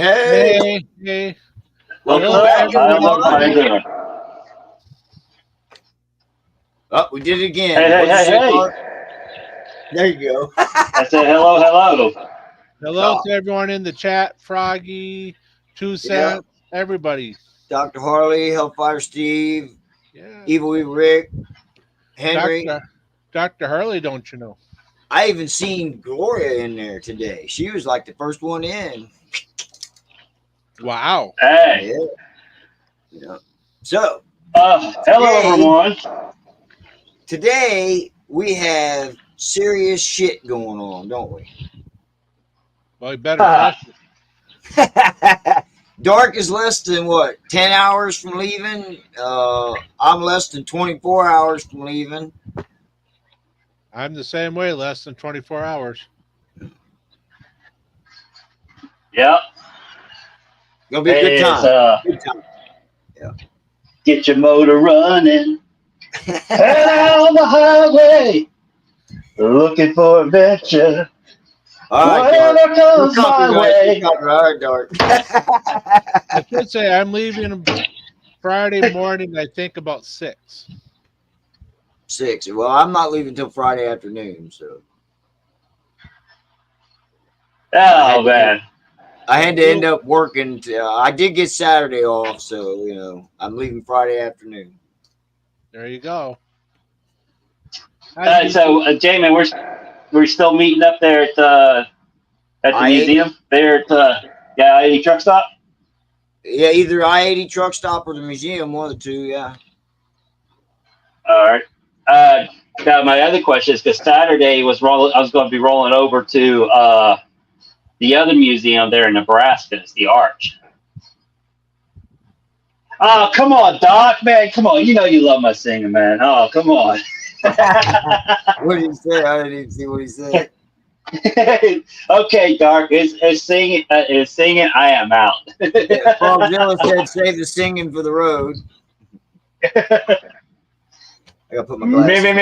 Hey. Hey. Welcome back, everyone. Oh, we did it again. Hey. There you go. I said hello. Hello to everyone in the chat. Froggy, 2 Cents, everybody. Dr. Harley, Hellfire Steve, Yeah. Evil Rick, Henry. Dr. Harley, don't you know? I even seen Gloria in there today. She was like the first one in. Wow. Hey. Yeah. So, hello, everyone. Today, we have serious shit going on, don't we? Well, you better flush it. Dark is less than, 10 hours from leaving? I'm less than 24 hours from leaving. I'm the same way, less than 24 hours. Yep. Gonna be a good time. Good time. Yeah. Get your motor running. Head out on the highway. Looking for adventure. All right, Whatever comes my way. All right, Dark. I should say I'm leaving Friday morning, I think about 6. 6. Well, I'm not leaving until Friday afternoon, so. Oh, man. I had to end up working. I did get Saturday off, so, I'm leaving Friday afternoon. There you go. So, Jamie, we're still meeting up there at the museum there at I-80 truck stop. Yeah, either I-80 truck stop or the museum, one of the two. Yeah. All right. Now my other question is because Saturday I was going to be rolling over to the other museum there in Nebraska. It's the Arch. Oh, come on, Doc, man, come on. You know you love my singing, man. Oh, come on. What did he say? I didn't even see what he said. Okay, Dark is singing. I am out. Paul Zilla said, "Save the singing for the road." I gotta put my glasses. Me.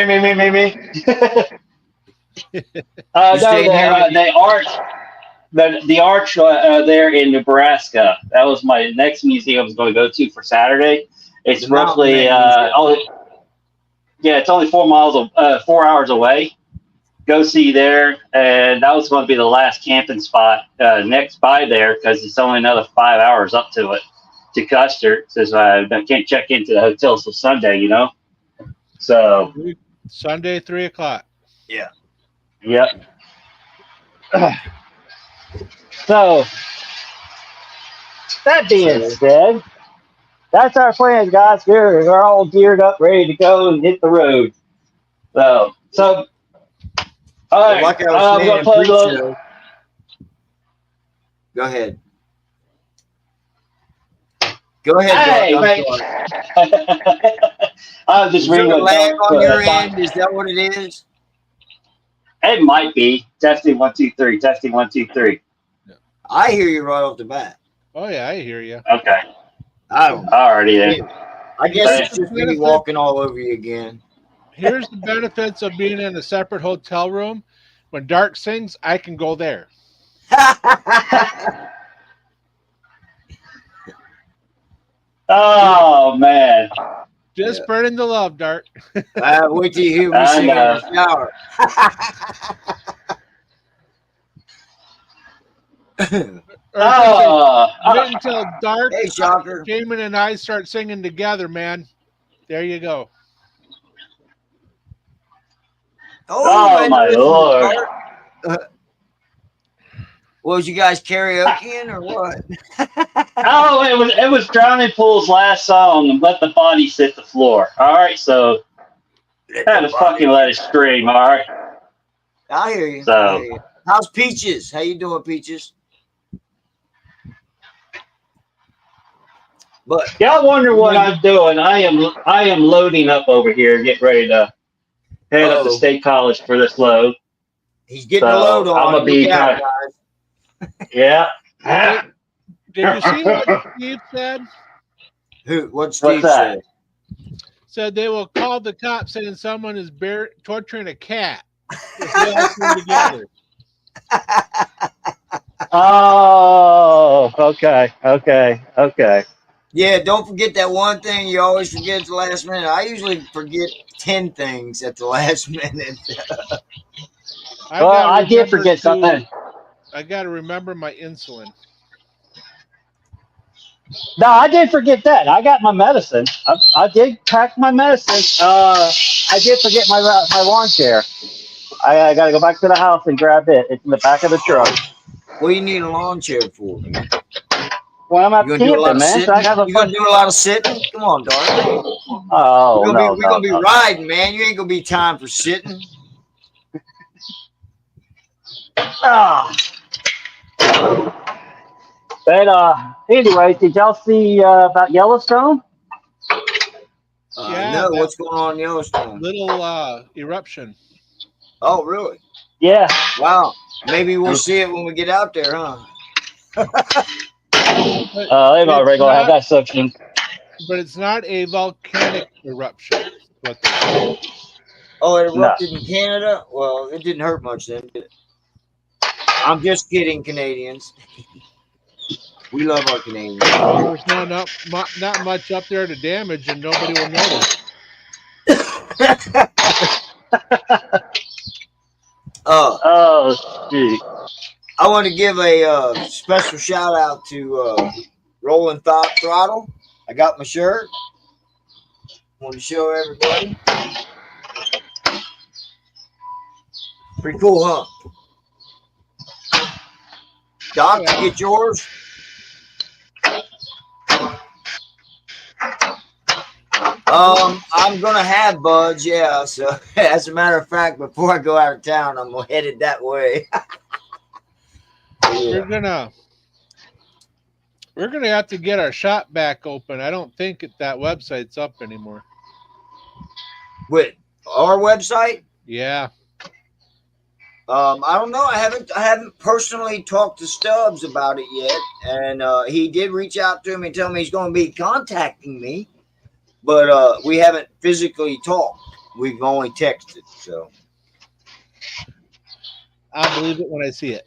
The Arch there in Nebraska. That was my next museum I was going to go to for Saturday. It's roughly it's only 4 hours away. Go see there, and that was going to be the last camping spot next by there because it's only another 5 hours up to it to Custer. Says I can't check into the hotel till Sunday, So Sunday, 3 o'clock. Yeah. Yep. So that being said, that's our plans, guys. We're all geared up, ready to go and hit the road. So. All right, like I was saying, go ahead. Go ahead, Hey, I was just reading what lag on your end. Is that what it is? It might be. Testing 1 2 3. Testing 1 2 3. I hear you right off the bat. Oh yeah, I hear you. Okay. I don't know. Already there. I guess it's just me walking all over you again. Here's the benefits of being in a separate hotel room. When Dark sings, I can go there. Oh, man. Just burning the love, Dark. Wait till you hear me sing in the shower. Wait until Dark, Shocker. Jamin and I start singing together, man. There you go. Oh my Lord. Was you guys karaokeing or what? It was Drowning Pool's last song, Let the Bodies Hit the Floor. All right, so had to fucking let it scream, all right? I hear you. So, how's Peaches? How you doing, Peaches? But y'all wonder what I'm doing. I am loading up over here, getting ready to head up to State College for this load. He's getting a load on. I'm gonna be guys. Yeah. Did you see what Steve said? What Steve said? Said they will call the cops saying someone is torturing a cat. If they all come together. Oh, okay. Yeah, don't forget that one thing you always forget at the last minute. I usually forget 10 things at the last minute. Well, I did forget something. I gotta remember my insulin. No, I did forget that. I got my medicine. I did pack my medicine. I did forget my lawn chair. I got to go back to the house and grab it. It's in the back of the truck. What do you need a lawn chair for, man? Well, I'm You out gonna do a lot camping, of man. So sitting? I got You gonna do a lot of sitting? Come on, darling. Oh, We're gonna be riding, man. You ain't gonna be time for sitting. Ah. But anyway, did y'all see about Yellowstone? Yeah, No, that what's going on in Yellowstone? little eruption. Oh, really? Yeah. Wow. Maybe we'll see it when we get out there, huh? They've already gonna have that section. But it's not a volcanic eruption. What they say. Oh, it No. erupted in Canada? Well, it didn't hurt much then, did it? I'm just kidding, Canadians. We love our Canadians. There's not much up there to damage, and nobody will notice. Oh, gee. I want to give a special shout out to Rolling Throttle. I got my shirt. Want to show everybody. Pretty cool, huh? Doc, you get yours? I'm gonna have buds, yeah. So, as a matter of fact, before I go out of town, I'm headed that way. We're gonna have to get our shop back open. I don't think that website's up anymore. With our website? Yeah. I don't know. I haven't personally talked to Stubbs about it yet, and he did reach out to me and tell me he's going to be contacting me, but we haven't physically talked. We've only texted. So I'll believe it when I see it.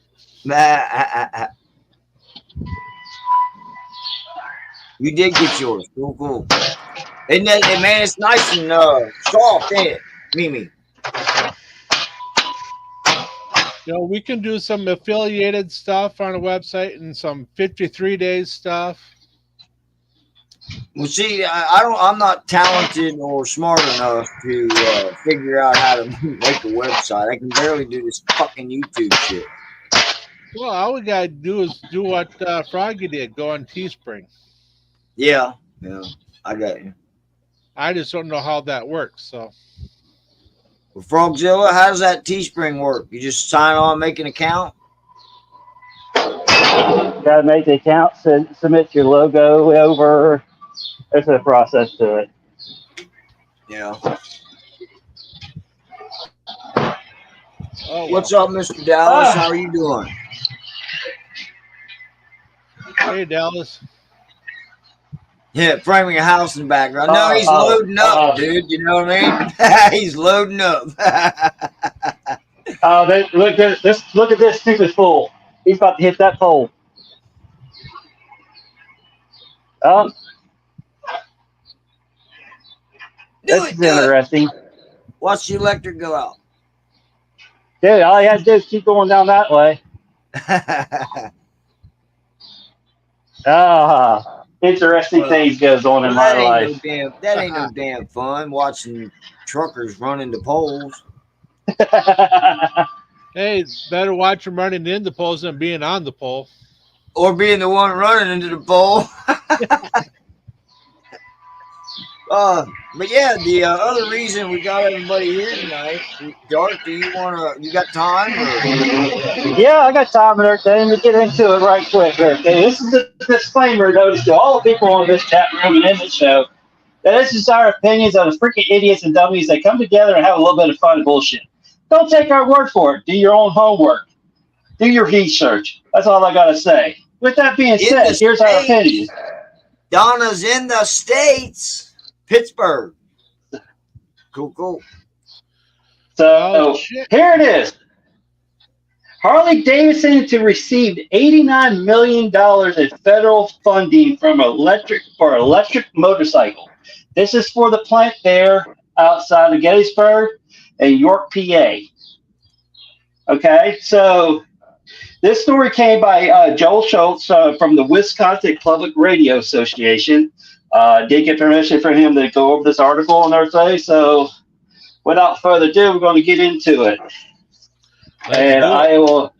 You did get yours. Cool. Isn't that, man? It's nice and soft, ain't it, Mimi? We can do some affiliated stuff on a website and some 53 days stuff. Well, see, I'm not talented or smart enough to figure out how to make a website. I can barely do this fucking YouTube shit. Well, all we gotta do is do what Froggy did. Go on Teespring. Yeah, I got you. I just don't know how that works. So, Well, Frogzilla, how does that Teespring work? You just sign on, make an account? Got to make the account, submit your logo over. There's a process to it. Yeah. oh, What's up, Mr. Dallas? How are you doing? Hey, Dallas. Yeah, framing a house in the background. No, he's loading up, dude. You know what I mean? He's loading up. Look at this stupid fool. He's about to hit that pole. This is interesting. Watch the electric go out. Dude, all you have to do is keep going down that way. Interesting things goes on in my life. That ain't no damn fun, watching truckers run into poles. Hey, better watch them running into poles than being on the pole. Or being the one running into the pole. But yeah, the other reason we got everybody here tonight, Dark, you got time? Or? Yeah, I got time and everything. Let me get into it right quick. Okay, this is a disclaimer notice to all the people on this chat room and in the show that this is our opinions on the freaking idiots and dummies that come together and have a little bit of fun and bullshit. Don't take our word for it. Do your own homework. Do your research. That's all I gotta say. With that being said, here's our opinions. Donna's in the States. Pittsburgh. Cool. So here it is. Harley Davidson to receive $89 million in federal funding from electric motorcycle. This is for the plant there outside of Gettysburg and York, PA. Okay, so this story came by Joel Schultz from the Wisconsin Public Radio Association. Did get permission from him to go over this article and everything. So without further ado, we're going to get into it. And I will.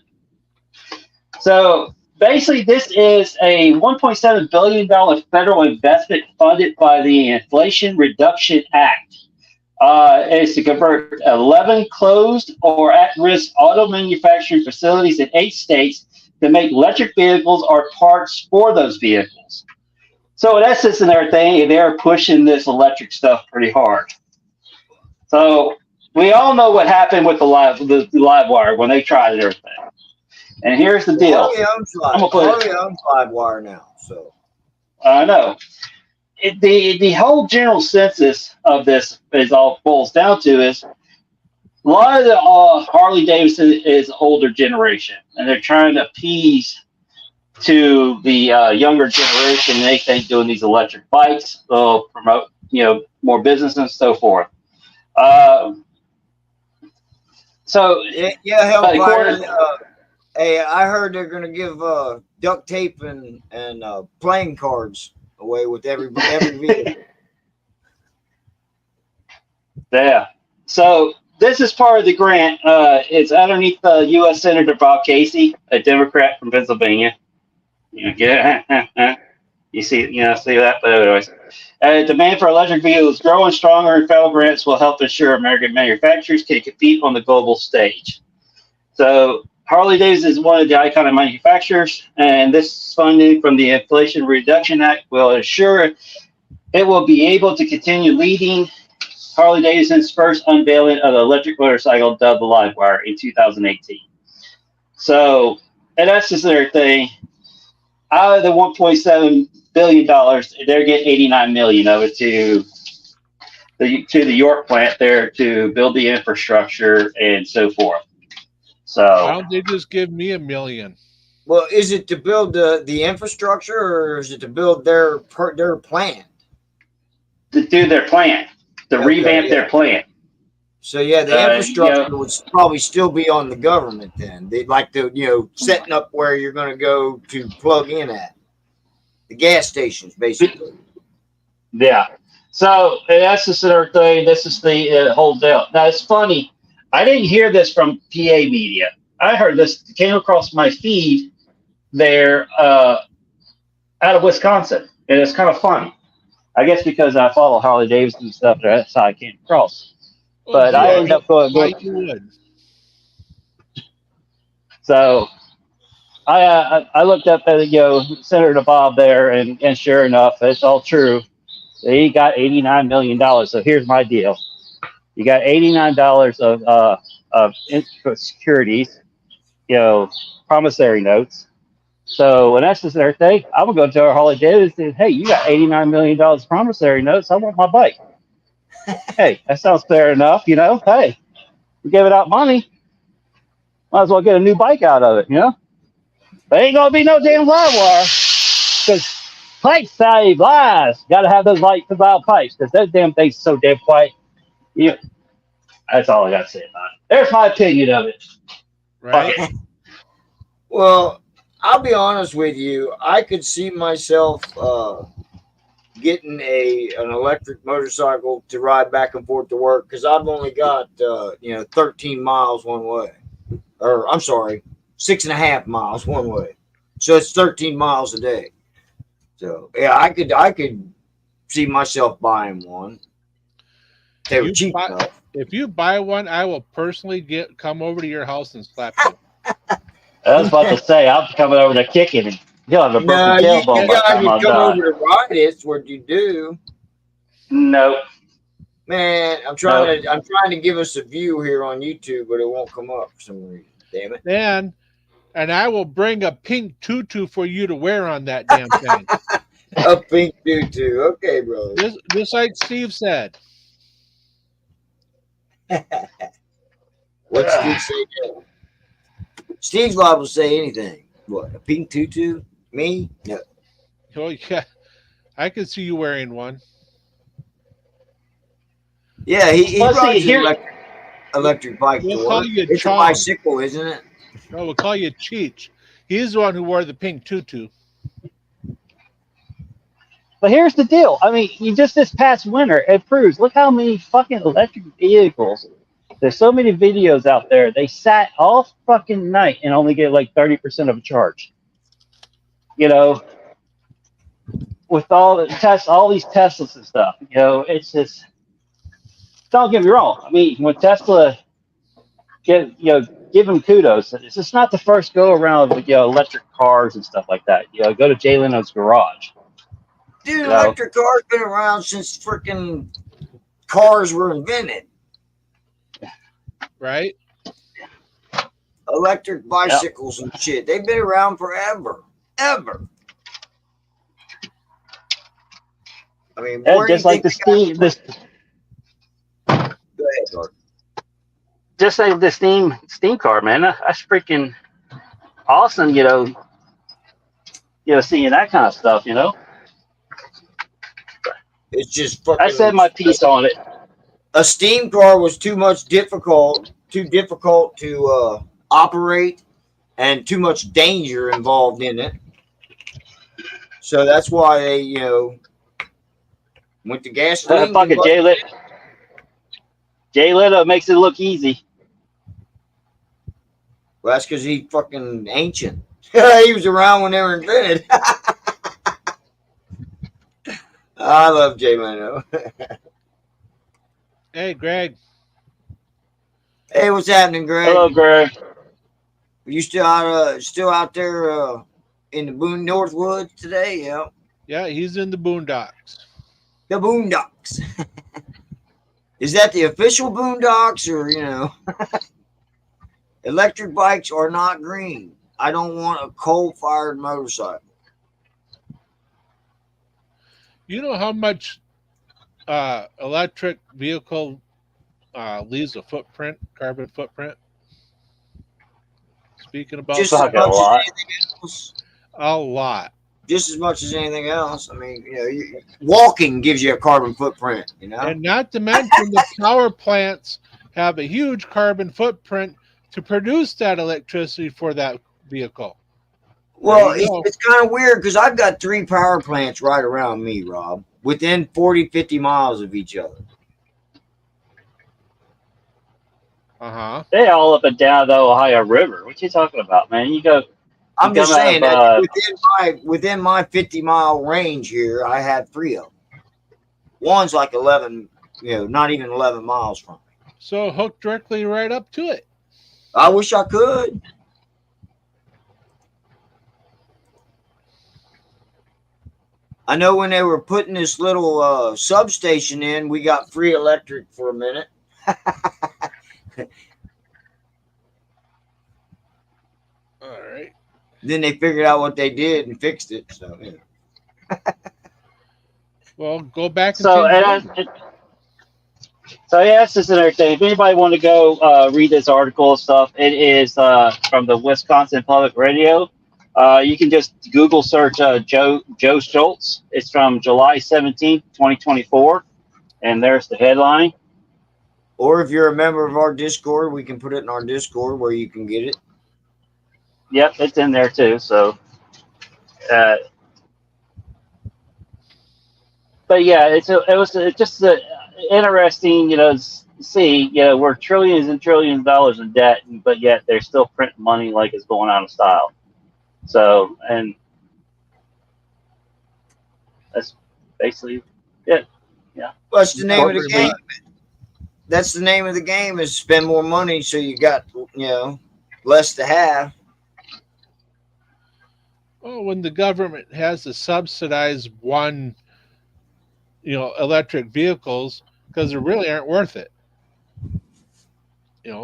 So basically, this is a $1.7 billion federal investment funded by the Inflation Reduction Act. It's to convert 11 closed or at-risk auto manufacturing facilities in 8 states to make electric vehicles or parts for those vehicles. So in essence and everything, they're pushing this electric stuff pretty hard. So we all know what happened with the live wire when they tried everything. And here's the deal. Harley owns Livewire now, so I know. The whole general census of this is all boils down to is a lot of the Harley Davidson is older generation, and they're trying to appease to the younger generation. They think doing these electric bikes will promote more business and so forth. So yeah, Hellfire. Hey, I heard they're gonna give duct tape and playing cards away with every vehicle. Yeah. So this is part of the grant. It's underneath U.S. Senator Bob Casey, a Democrat from Pennsylvania. You see that. But anyways, demand for electric vehicles is growing stronger, and federal grants will help ensure American manufacturers can compete on the global stage. So Harley Davidson is one of the iconic manufacturers, and this funding from the Inflation Reduction Act will ensure it will be able to continue leading Harley Davidson's first unveiling of the electric motorcycle dubbed the Livewire in 2018. So, and that's just their thing. Out of the $1.7 billion, they're getting $89 million of it to the York plant there to build the infrastructure and so forth. So why don't they just give me $1 million? Well, is it to build the infrastructure, or is it to build their plant? To do their plant, to revamp their plant. So yeah, the infrastructure would probably still be on the government then. They'd like to, setting up where you're going to go to plug in at the gas stations, basically. Yeah. So that's just another thing. This is the whole deal. Now it's funny. I didn't hear this from PA media. I heard this came across my feed there out of Wisconsin, and it's kind of funny. I guess because I follow Harley Davidson and stuff, that's how I came across. But I ended up going. So I looked up at Senator Bob there, and sure enough, it's all true. He got $89 million. So here's my deal. You got $89 of securities, promissory notes. So when that's just their thing, I'm gonna go to our Harley Davidson and say, hey, you got $89 million promissory notes. I want my bike. Hey, that sounds fair enough, Hey, we gave it out money. Might as well get a new bike out of it, There ain't gonna be no damn live wire. Because pipes save lives. Gotta have those light valve pipes, because those damn things are so damn quiet. That's all I got to say about it. There's my opinion of it. Right. Well, I'll be honest with you. I could see myself getting an electric motorcycle to ride back and forth to work, because I've only got 13 miles one way, or I'm sorry, 6.5 miles one way. So it's 13 miles a day. So yeah, I could see myself buying one. They were cheap enough. If you buy one, I will personally come over to your house and slap you. I was about to say, I'm coming over to kick it, and you'll have a broken tailbone. You guys would come over to ride it. What you do? Nope. Man, I'm trying to give us a view here on YouTube, but it won't come up for some reason. Damn it. And I will bring a pink tutu for you to wear on that damn thing. A pink tutu. Okay, brother. Just like Steve said. What's Steve say? Steve's liable to say anything. What, a pink tutu? Me? No. Oh yeah, I could see you wearing one. Yeah, he Well, see rides an here. electric bike to We'll call work. you It's a Chong. bicycle, isn't it? No, we'll call you Cheech. He's the one who wore the pink tutu. But here's the deal. I mean, you just this past winter, it proves. Look how many fucking electric vehicles. There's so many videos out there. They sat all fucking night and only get like 30% of a charge. You know, with all the tests, all these Teslas and stuff. You know, it's just. Don't get me wrong. I mean, when Tesla give them kudos. It's just not the first go around with electric cars and stuff like that. Go to Jay Leno's garage. Dude, You know, electric cars been around since freaking cars were invented. Right? Electric yeah. bicycles and shit. They've been around forever. Ever. I mean, Yeah, where do you just like think Go ahead, Dark. just like the steam car, man. That's freaking awesome. Seeing that kind of stuff. It's just I fucking. said my piece on it. A steam car was too difficult to operate, and too much danger involved in it. So that's why they, went to gasoline. Fucking Jay Leno makes it look easy. Well, that's because he's fucking ancient. He was around when they were invented. I love Jay Leno. Hey, Greg. Hey, what's happening, Greg? Hello, Greg. Are you still out there in the Northwoods today? Yeah. Yeah, he's in the boondocks. The Boondocks. Is that the official Boondocks, or electric bikes are not green? I don't want a coal-fired motorcycle. You know how much electric vehicle leaves a carbon footprint? Speaking about Just as Fuck much a as lot. anything else. a lot. Just as much as anything else. I mean, walking gives you a carbon footprint. And not to mention the power plants have a huge carbon footprint to produce that electricity for that vehicle. Well, There you go. it's kind of weird because I've got 3 power plants right around me, Rob, within 40, 50 miles of each other. Uh-huh. They all up and down the Ohio River. What you talking about, man? You go. I'm just come out saying of, that within my 50-mile range here, I have 3 of them. One's like 11, not even 11 miles from me. So hook directly right up to it. I wish I could. I know when they were putting this little substation in, we got free electric for a minute. All right. Then they figured out what they did and fixed it. So, Well, go back and So change it. that's just another thing. If anybody want to go read this article and stuff, it is from the Wisconsin Public Radio. You can just Google search Joe Schultz. It's from July 17th, 2024. And there's the headline. or if you're a member of our Discord, we can put it in our Discord where you can get it. Yep, it's in there too. So, but yeah, it was just interesting, see, we're trillions and trillions of dollars in debt, but yet they're still printing money like it's going out of style. So, and that's basically it. Yeah. What's the name of the Corporate game? That's the name of the game, is spend more money so you got, less to have. Oh, when the government has to subsidize one, electric vehicles because they really aren't worth it.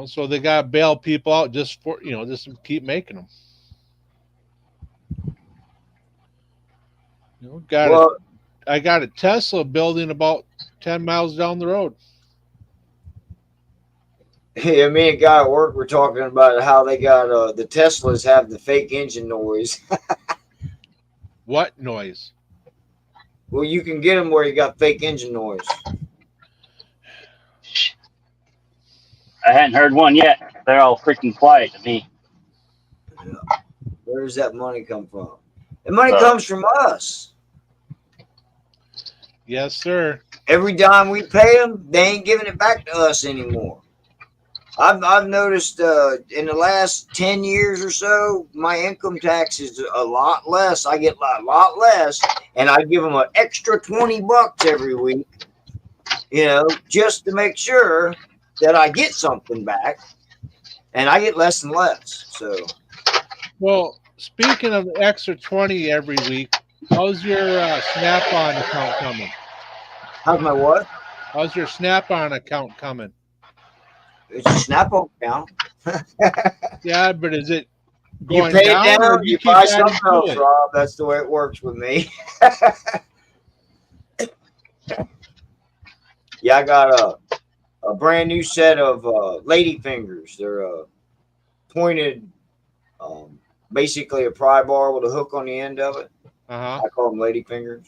So they got to bail people out just to keep making them. I got a Tesla building about 10 miles down the road. Yeah, me and a guy at work were talking about how they got the Teslas have the fake engine noise. What noise? Well, you can get them where you got fake engine noise. I hadn't heard one yet. They're all freaking quiet to me. Where does that money come from? The money Uh, comes from us. Yes, sir. Every dime we pay them, they ain't giving it back to us anymore. I've noticed in the last 10 years or so, my income tax is a lot less. I get a lot less, and I give them an extra $20 every week, just to make sure that I get something back, and I get less and less. So, Well, speaking of the extra 20 every week, how's your Snap-on account coming? how's my what? How's your Snap-on account coming? It's a Snap-on account. Yeah, but is it You going pay it down or down, you you keep buy adding something to else, it? Rob. That's the way it works with me. Yeah, I got a brand new set of lady fingers. They're pointed, basically a pry bar with a hook on the end of it. Uh-huh. I call them lady fingers.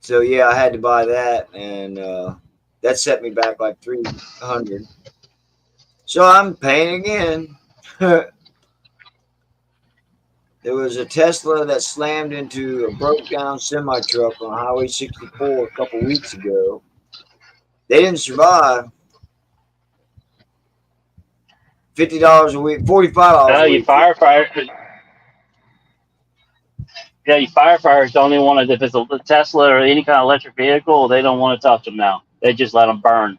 So yeah, I had to buy that, and that set me back like 300. So I'm paying again. There was a Tesla that slammed into a broke down semi truck on Highway 64 a couple weeks ago. They didn't survive. $50 a week, $45 a You week. firefighters. Yeah, you firefighters don't even want to. If it's a Tesla or any kind of electric vehicle, they don't want to touch them now. They just let them burn.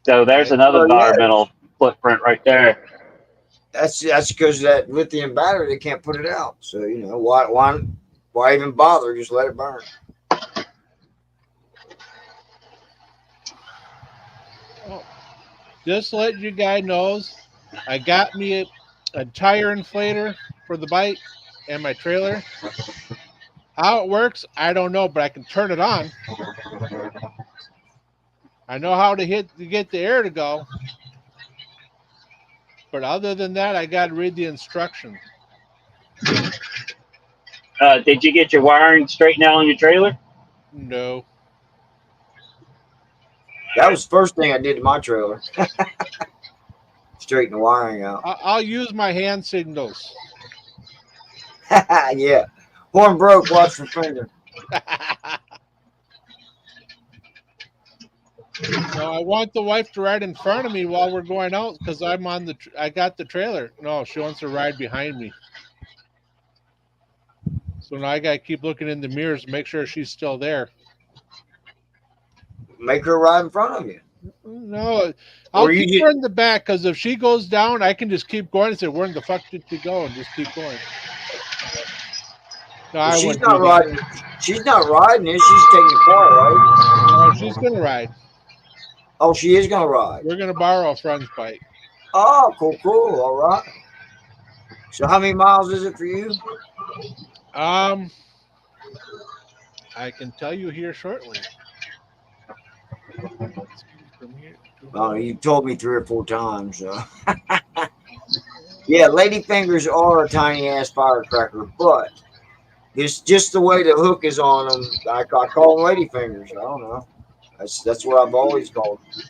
So there's Okay. another Well, yeah, environmental footprint right there. that's because of that lithium battery. They can't put it out. So why even bother? Just let it burn. Oh, just to let you guys knows, I got me a tire inflator for the bike and my trailer. How it works, I don't know, but I can turn it on. I know how to get the air to go. But other than that, I got to read the instructions. Did you get your wiring straightened out on your trailer? No. That was the first thing I did to my trailer. Straighten the wiring out. I'll use my hand signals. Yeah. Horn broke, watch your finger. No, I want the wife to ride in front of me while we're going out because I got the trailer. No, she wants to ride behind me. So now I got to keep looking in the mirrors to make sure she's still there. Make her ride in front of you. No, I'll keep her in the back because if she goes down, I can just keep going and say, "Where in the fuck did she go?" and just keep going. No, Well, I she's wouldn't not do that. riding. She's not riding it. She's taking the car, right? No, she's gonna ride. Oh, she is gonna ride. We're gonna borrow a friend's bike. Oh, cool. All right. So, how many miles is it for you? I can tell you here shortly. From here to Oh, you told me 3 or 4 times. So. Yeah, ladyfingers are a tiny ass firecracker, but it's just the way the hook is on them. I call them ladyfingers. I don't know. That's what I've always called them.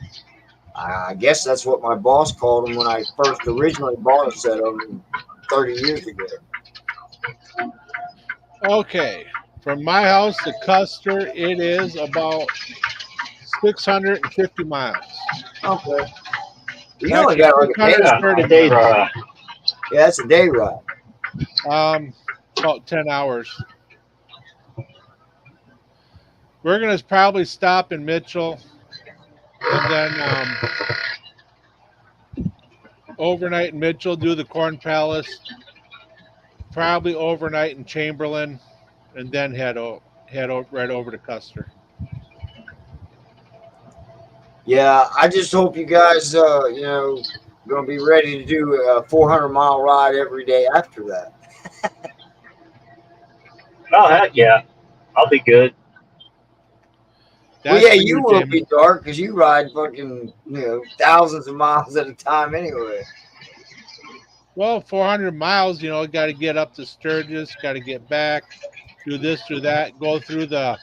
I guess that's what my boss called them when I first originally bought a set of them 30 years ago. Okay, from my house to Custer, it is about 650 miles. Okay. You only Actually, got like a day. 630 A day miles. ride. Yeah, that's a day ride. About 10 hours. We're gonna probably stop in Mitchell, and then overnight in Mitchell, do the Corn Palace. Probably overnight in Chamberlain, and then head right over to Custer. Yeah, I just hope you guys, going to be ready to do a 400-mile ride every day after that. Oh heck yeah, I'll be good. Well, That's yeah, for you you, will Jamie. be dark because you ride fucking thousands of miles at a time anyway. Well, 400 miles, got to get up to Sturgis, got to get back, do this, do that, go through the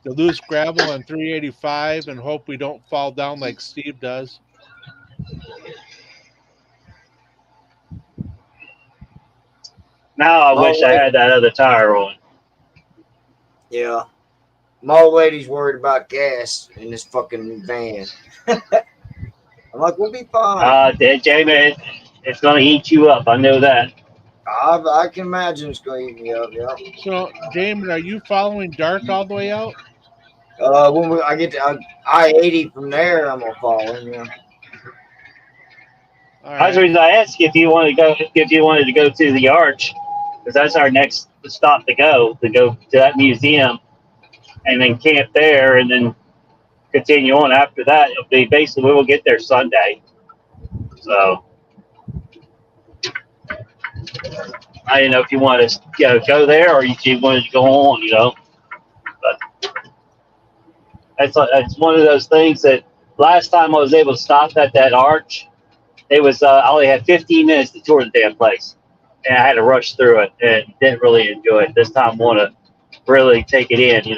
loose gravel on 385 and hope we don't fall down like Steve does. Now I My wish old I lady, had that other tire on. yeah, my old lady's worried about gas in this fucking van. I'm like, we'll be fine. Jamie, it's going to eat you up. I know that. I can imagine it's going to eat me up. Yeah. So, Jamie, are you following Dark all the way out? I get to I-80 from there, I'm gonna follow him. Yeah. All That's the right. reason I asked if you wanted to go to the Arch, because that's our next stop to go to that museum, and then camp there, and then continue on after that. It'll be basically we will get there Sunday. So I didn't know if you wanted to go there or if you wanted to go on. But it's one of those things that last time I was able to stop at that Arch, it was I only had 15 minutes to tour the damn place, and I had to rush through it and didn't really enjoy it. This time, I want to really take it in.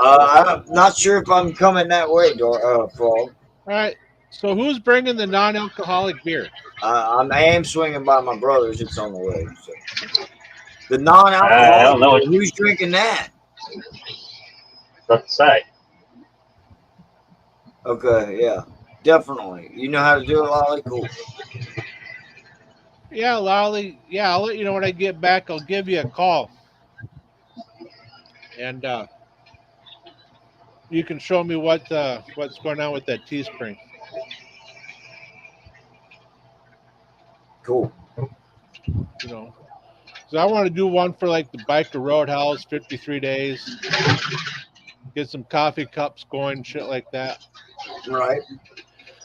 I'm not sure if I'm coming that way, Frog. All right. So, who's bringing the non-alcoholic beer? I am swinging by my brother's. It's on the way. So. The I don't non-alcoholic know beer. what Who's drinking that? to say. Okay, yeah, definitely. You know how to do it, Lolly? Cool. Yeah, Lolly. Yeah, I'll let you know when I get back. I'll give you a call. And you can show me what's going on with that Teespring. Cool. So I want to do one for like the Biker Roadhouse, 53 days. Get some coffee cups going, shit like that. Right.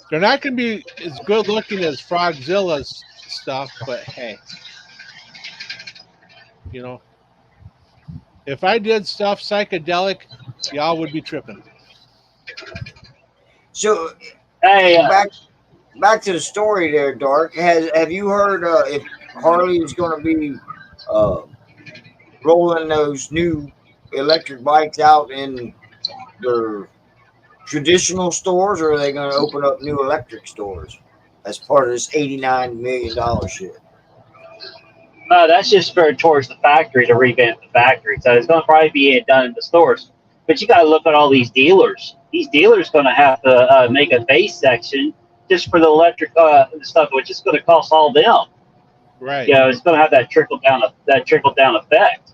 They're not going to be as good looking as Frogzilla's stuff, but hey, you know, if I did stuff psychedelic, y'all would be tripping. So Hey, back to the story there, Dark. Have you heard if Harley is going to be uh, rolling those new electric bikes out in their traditional stores, or are they going to open up new electric stores as part of this $89 million shit? no, that's just for towards the factory to revamp the factory. So it's going to probably be done in the stores. But you got to look at all these dealers. These dealers going to have to make a base section just for the electric stuff, which is going to cost all them. Right. It's going to have that trickle down effect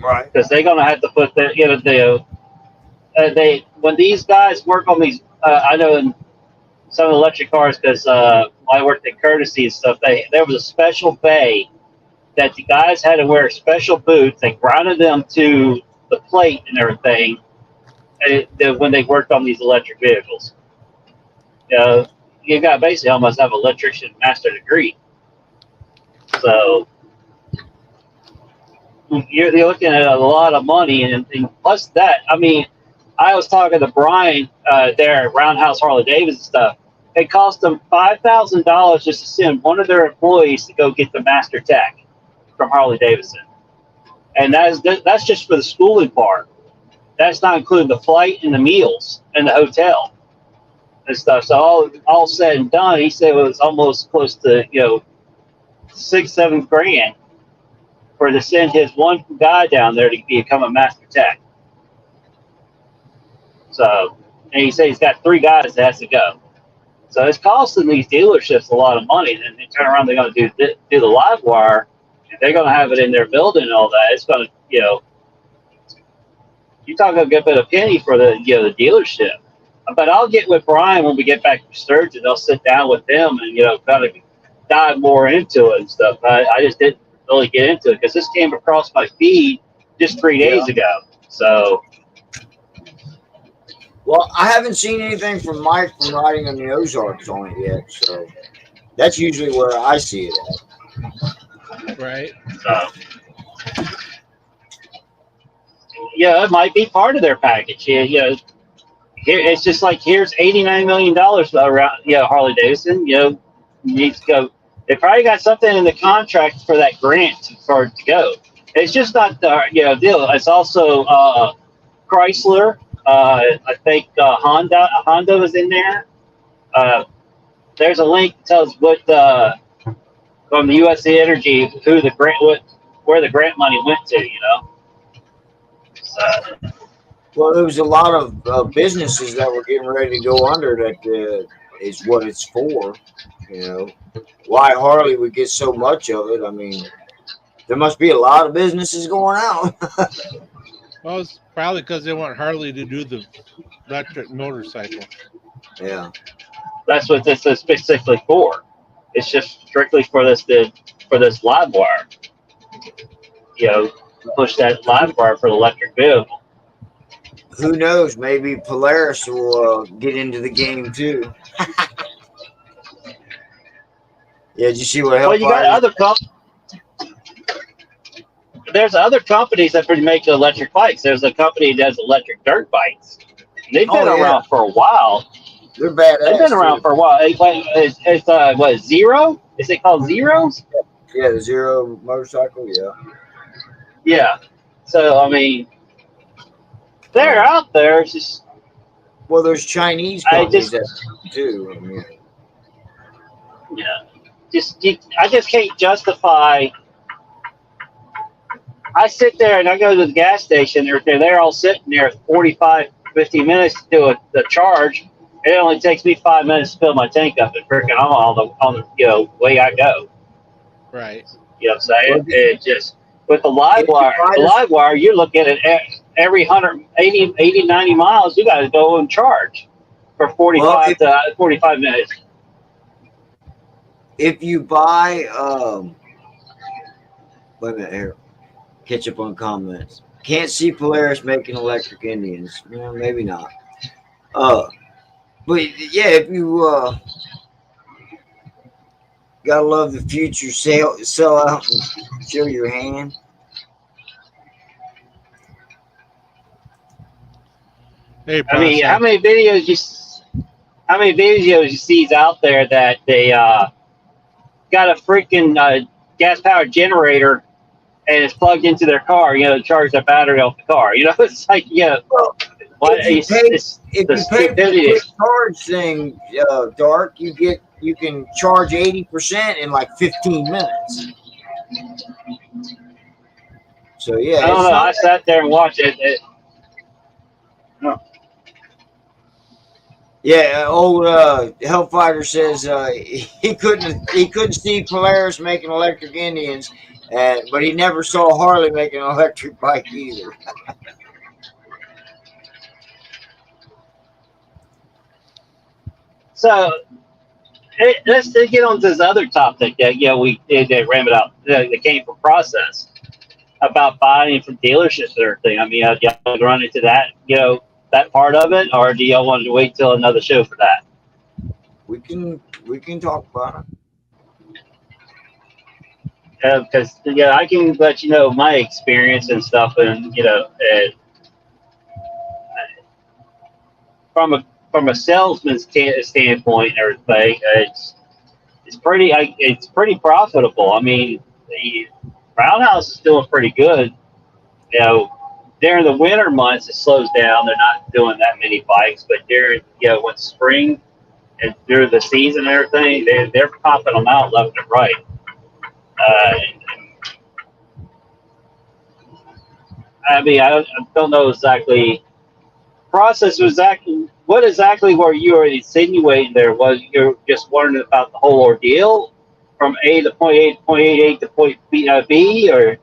Right. because they're going to have to put they when these guys work on these. I know in some electric cars because I worked at Courtesy and stuff. There was a special bay that the guys had to wear special boots. They grounded them to the plate and everything when they worked on these electric vehicles. You got basically almost have an electrician master degree. So you're looking at a lot of money, and plus that, I mean, I was talking to Brian there at Roundhouse Harley Davidson and stuff. It cost them $5,000 just to send one of their employees to go get the master tech from Harley Davidson, and that's just for the schooling part. That's not including the flight and the meals and the hotel and stuff. So all said and done, he said it was almost close to 6-7 grand for to send his one guy down there to become a master tech. So, and he said he's got 3 guys that has to go. So it's costing these dealerships a lot of money. And then they turn around, they're going to do the live wire. If they're going to have it in their building and all that, it's going to, you're talking a good bit of penny for the dealership. But I'll get with Brian when we get back to Sturgeon. They'll sit down with them and kind of dive more into it and stuff. I just didn't really get into it because this came across my feed just 3 days ago. So. Well, I haven't seen anything from Mike from riding on the Ozarks on it yet, so that's usually where I see it at. Right. it might be part of their package. Here, it's just like here's $89 million around. Harley Davidson. Needs to go. They probably got something in the contract for that grant for it to go. It's just not the deal. It's also Chrysler. I think Honda was in there. There's a link that tells what from the USA Energy who the grant where the grant money went to. So, Well, there was a lot of businesses that were getting ready to go under. That is what it's for. Why Harley would get so much of it. I mean, there must be a lot of businesses going out. Well, it's probably because they want Harley to do the electric motorcycle. Yeah. that's what this is specifically for. It's just strictly for this live wire. Push that live wire for the electric vehicle. Who knows? Maybe Polaris will get into the game too. Yeah, did you see what Well, you got there's other companies that make electric bikes. There's a company that does electric dirt bikes. They've been around for a while. They're badass. They've been around for a while. It's what, Zero? Is it called Zeros? Yeah, the Zero motorcycle. Yeah. Yeah. So I mean, they're out there. It's just well, there's Chinese companies that too. I mean, I just can't justify. I sit there and I go to the gas station. They're all sitting there 45, 50 minutes to do the charge. It only takes me 5 minutes to fill my tank up, and freaking I'm on the way I go. Right. You know what I'm saying? It just with the live wire, you're looking at every 180, 90 miles. You got to go and charge for 45 to 45 minutes. If you buy, wait a minute here. Catch up on comments. Can't see Polaris making electric Indians. Well, maybe not. But yeah, if you gotta love the future, sell out and show your hand. Hey, I mean, how many videos you see out there that they got a freaking gas powered generator and it's plugged into their car, to charge the battery off the car. It's like, Well, if you pay for the charge thing, Dark, you can charge 80% in like 15 minutes. So yeah, I don't know. I sat there and watched it. Yeah, old Hellfighter says he couldn't see Polaris making electric Indians, but he never saw Harley making an electric bike either. So let's get on to this other topic that they ran it out that came from process about buying from dealerships and everything. I mean, y'all run into that that part of it, or do y'all want to wait till another show for that? We can talk about it. Because I can let you know my experience and stuff, and from a salesman's standpoint and everything, it's pretty profitable. I mean, the Roundhouse is doing pretty good. During the winter months, it slows down. They're not doing that many bikes, but during when spring and through the season and everything, they're popping them out left and right. I mean, I don't know exactly. Process was what exactly were you insinuating there? Was you just wondering about the whole ordeal from A to point A to point A to point B, or?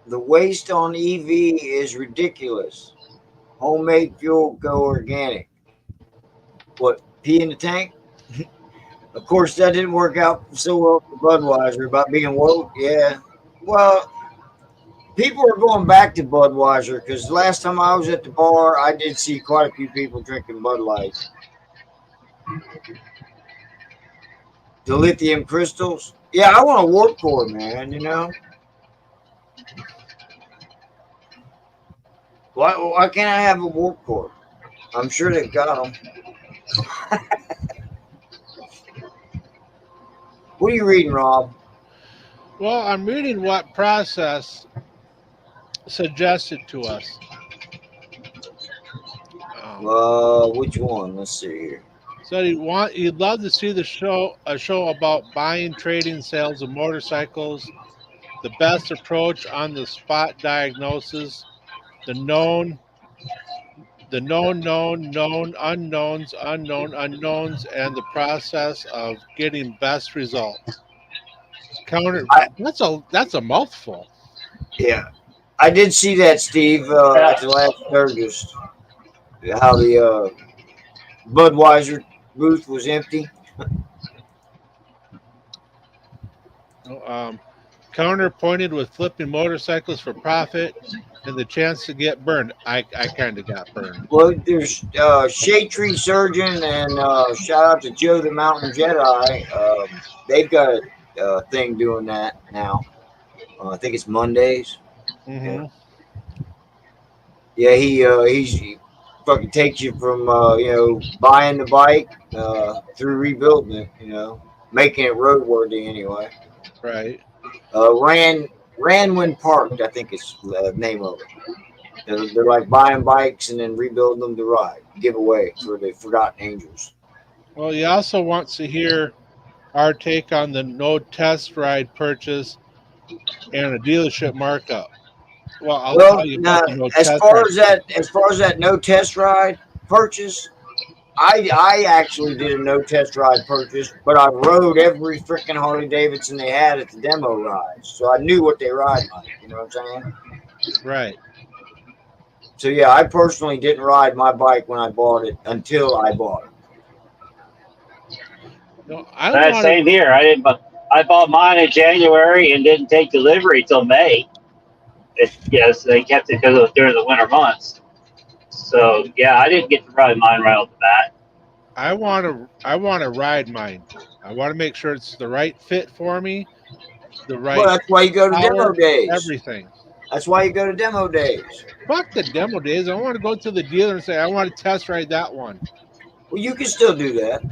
The waste on EV is ridiculous. Homemade fuel, go organic. What, pee in the tank? Of course, that didn't work out so well for Budweiser about being woke. Yeah. Well, people are going back to Budweiser because last time I was at the bar, I did see quite a few people drinking Bud Light. The lithium crystals. Yeah, I want a warp core, man. You know, why can't I have a warp core? I'm sure they've got them. What are you reading, Rob? Well, I'm reading what process suggested to us. Um, Which one? Let's see here. Said he'd love to see a show about buying, trading, sales of motorcycles, the best approach on the spot diagnosis, the known, known unknowns, unknown unknowns, and the process of getting best results. Counter. I That's a mouthful. Yeah, I did see that, Steve, at Yeah. the last August. How the Budweiser booth was empty. Um, Counterpointed with flipping motorcycles for profit and the chance to get burned. I kind of got burned. Well, there's Shade Tree Surgeon and shout out to Joe the Mountain Jedi. They've got a thing doing that now. I think it's Mondays. Yeah, Hmm. yeah. He fucking takes you from buying the bike through rebuilding it. Making it roadworthy anyway. Right. Ran when parked. I think is the name of it. They're like buying bikes and then rebuilding them to ride, give away for the Forgotten Angels. Well, he also wants to hear our take on the no test ride purchase and a dealership markup. Well, I'll Well, tell you now, about the no test ride. as far as that no test ride purchase, I actually did a no test ride purchase, but I rode every freaking Harley Davidson they had at the demo rides, so I knew what they ride like. You know what I'm saying? Right. So yeah, I personally didn't ride my bike when I bought it until I bought it. No, I don't want to. Same here. I didn't. I bought mine in January and didn't take delivery till May. Yes, they kept it because it was during the winter months. So yeah, I didn't get to ride mine right off the bat. I want to. I want to ride mine. I want to make sure it's the right fit for me, the Well, right that's why you go to demo power, days. everything. That's why you go to demo days. Fuck the demo days. I want to go to the dealer and say I want to test ride that one Well, you can still do that.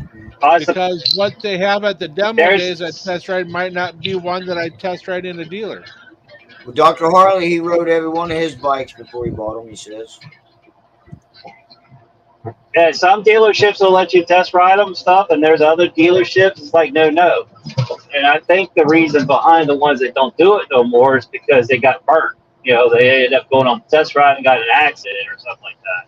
Awesome. because what they have at the demo days at There's test ride might not be one that I test ride in a dealer. Well, Dr. Harley, he rode every one of his bikes before he bought them. He says. yeah, some dealerships will let you test ride them and stuff, and there's other dealerships it's like no. And I think the reason behind the ones that don't do it no more is because they got burnt. They ended up going on the test ride and got in an accident or something like that.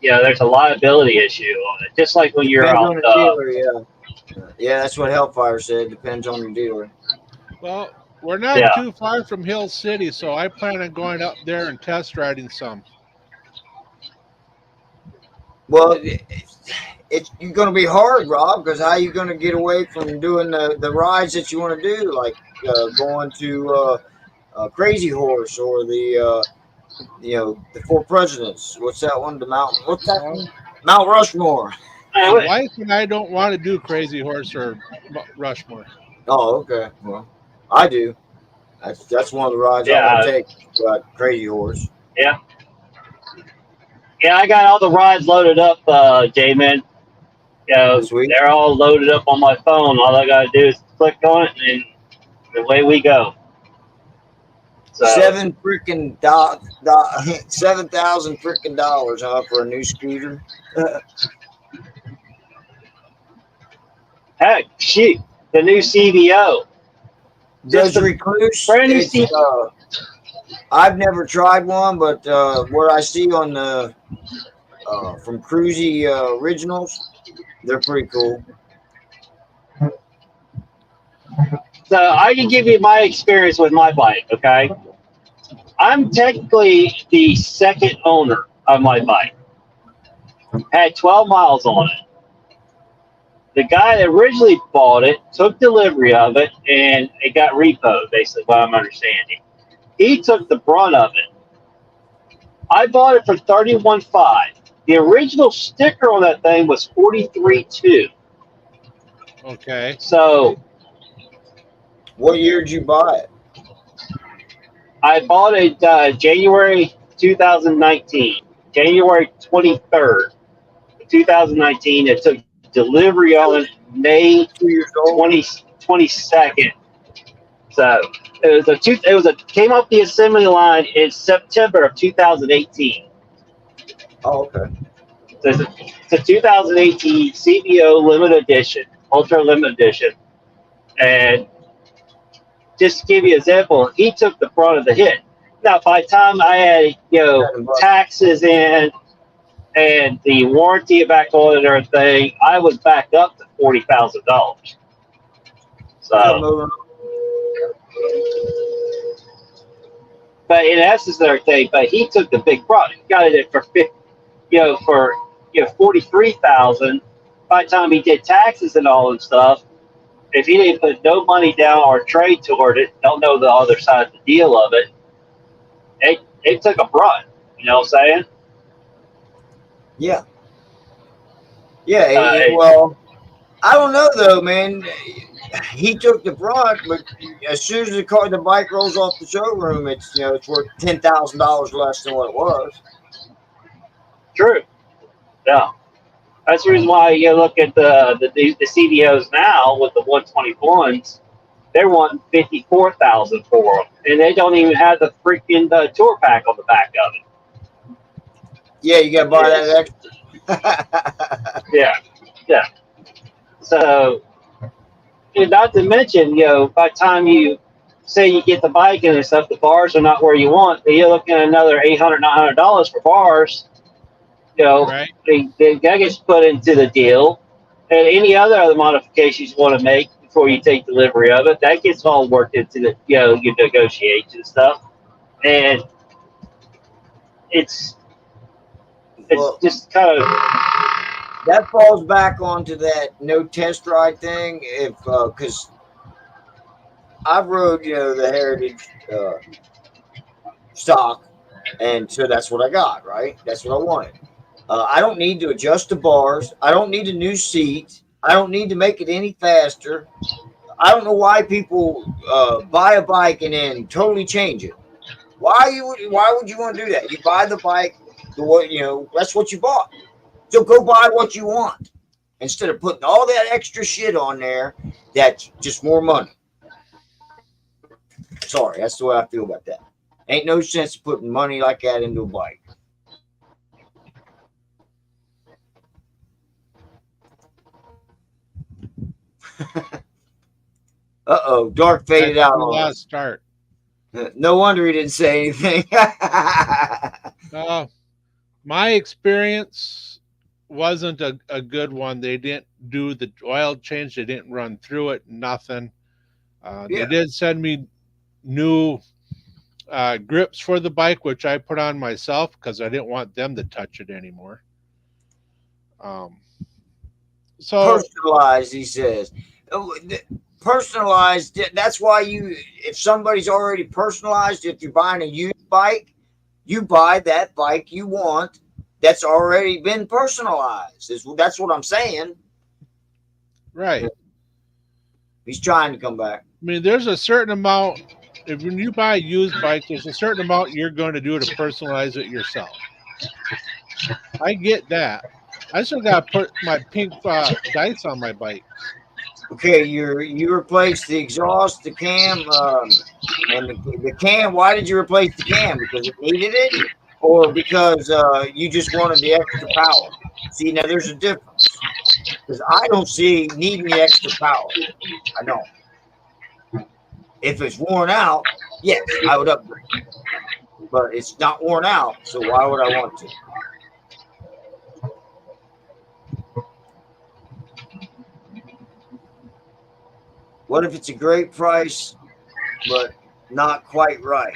There's a liability issue on it. Just like when you're Depends out. on the dealer, yeah. Yeah, that's what Hellfire said. Depends on the dealer. Well, we're not Yeah. too far from Hill City, so I plan on going up there and test riding some. Well, you're going to be hard, Rob, because how are you going to get away from doing the rides that you want to do, like going to Crazy Horse or the Four Presidents? What's that one? The mountain? What's that Well, one? Mount Rushmore. my wife and I don't want to do Crazy Horse or Rushmore. Oh, okay. Well, I do. That's one of the rides I Yeah. want to take. Crazy Horse. Yeah. Yeah, I got all the rides loaded up, J-Man. Sweet. They're all loaded up on my phone. All I got to do is click on it, and away we go. So, $7,000 freaking dollars, huh, for a new scooter? heck, shoot, the new CVO. Does Just a Recluse? brand new CVO. I've never tried one, but what I see on the from Cruisy Originals, they're pretty cool. So I can give you my experience with my bike, okay? I'm technically the second owner of my bike. Had 12 miles on it. The guy that originally bought it took delivery of it, and it got repoed, basically, what I'm understanding. He took the brunt of it. I bought it for $31,500. The original sticker on that thing was $43,200. Okay. So What year did you buy it? I bought it January 2019, January 23rd, 2019. It took delivery on May 2 years old. 20, 22nd. So it was a came off the assembly line in September of 2018. Oh, okay. So it's a 2018 CBO limited edition, ultra limited edition, and just to give you an example, he took the brunt of the hit. Now, by the time I had taxes in and the warranty back on and everything, I was back up to $40,000. So So, moving but in essence, and everything, but he took the big brunt. He got it for for 43,000. By the time he did taxes and all that stuff, if he didn't put no money down or trade toward it, don't know the other side of the deal of it, it took a brunt. You know what I'm saying? Yeah. Yeah. Uh, Well, I don't know though, man. He took the brunt, but as soon as the bike rolls off the showroom, it's worth $10,000 less than what it was. True. Yeah. That's the reason why you look at the CDOs now with the 121s. They're wanting 54,000 for them, and they don't even have the freaking tour pack on the back of it. Yeah, you got to buy Yes. that extra. Yeah, yeah. So, and not to mention, by the time you say you get the bike and stuff, the bars are not where you want. You're looking at another $800, $900 for bars. Right. That gets put into the deal, and any other modifications you want to make before you take delivery of it, that gets all worked into the your negotiation stuff, and it's Well, just kind of that falls back onto that no test ride thing. If because I've rode, the Heritage stock, and so that's what I got. Right, that's what I wanted. I don't need to adjust the bars. I don't need a new seat. I don't need to make it any faster. I don't know why people buy a bike and then totally change it. Why would you want to do that? You buy the bike, that's what you bought. So go buy what you want instead of putting all that extra shit on there. That's just more money. Sorry, that's the way I feel about that. Ain't no sense putting money like that into a bike. Uh-oh, Dark faded out We on lost us. start. No wonder he didn't say anything. My experience wasn't a good one. They didn't do the oil change. They didn't run through it. Nothing. They Yeah. did send me new grips for the bike, which I put on myself because I didn't want them to touch it anymore. So Personalized, he says. Personalized, that's why if somebody's already personalized, if you're buying a used bike, you buy that bike you want that's already been personalized. That's what I'm saying. right. He's trying to come back. I mean, there's a certain amount. If when you buy a used bike, there's a certain amount you're going to do to personalize it yourself. I get that. I still got to put my pink dice on my bike. Okay, you replaced the exhaust, the cam, and the cam. Why did you replace the cam? Because it needed it, or because you just wanted the extra power? See, now there's a difference. Because I don't see needing the extra power. I don't. If it's worn out, yes, I would upgrade. But it's not worn out, so why would I want to? What if it's a great price, but not quite right?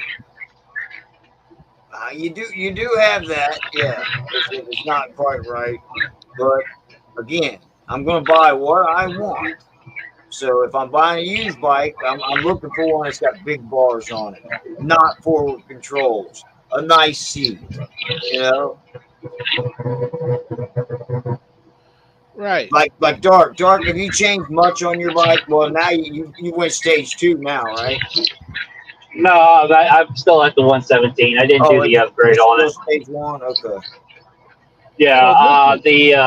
You do have that, yeah. If it's not quite right, but again, I'm going to buy what I want. So if I'm buying a used bike, I'm looking for one that's got big bars on it, not forward controls, a nice seat, you know. Right. Like Dark. Have you changed much on your bike? Well, now you went stage 2 now, right? No, I'm still at the 117. I didn't do Oh, the upgrade it's on still it. stage 1. Okay. Yeah, So this is the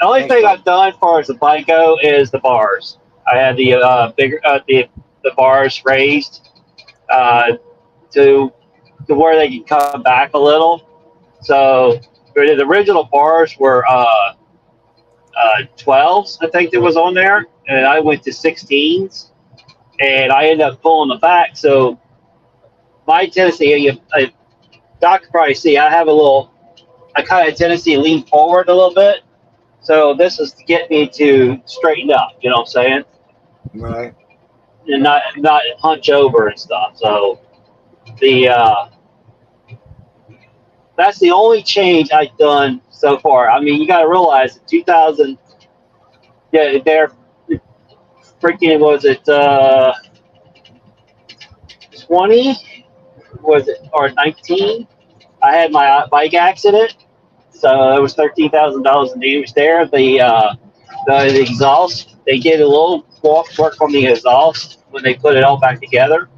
only Thanks, thing bud. I've done as far as the bike go is the bars. I had the bigger the bars raised uh, to where they can come back a little. So the original bars were 12s, I think that was on there, and I went to 16s, and I ended up pulling them back. So my tendency, Doc could probably see, I kind of tendency to lean forward a little bit. So this is to get me to straighten up. You know what I'm saying? Right. And not hunch over and stuff. So the that's the only change I've done so far. I mean, you got to realize 2000. Yeah, they're freaking. Was it 20? Was it or 19? I had my bike accident, so it was $13,000 in damage there. The exhaust, they did a little work on the exhaust when they put it all back together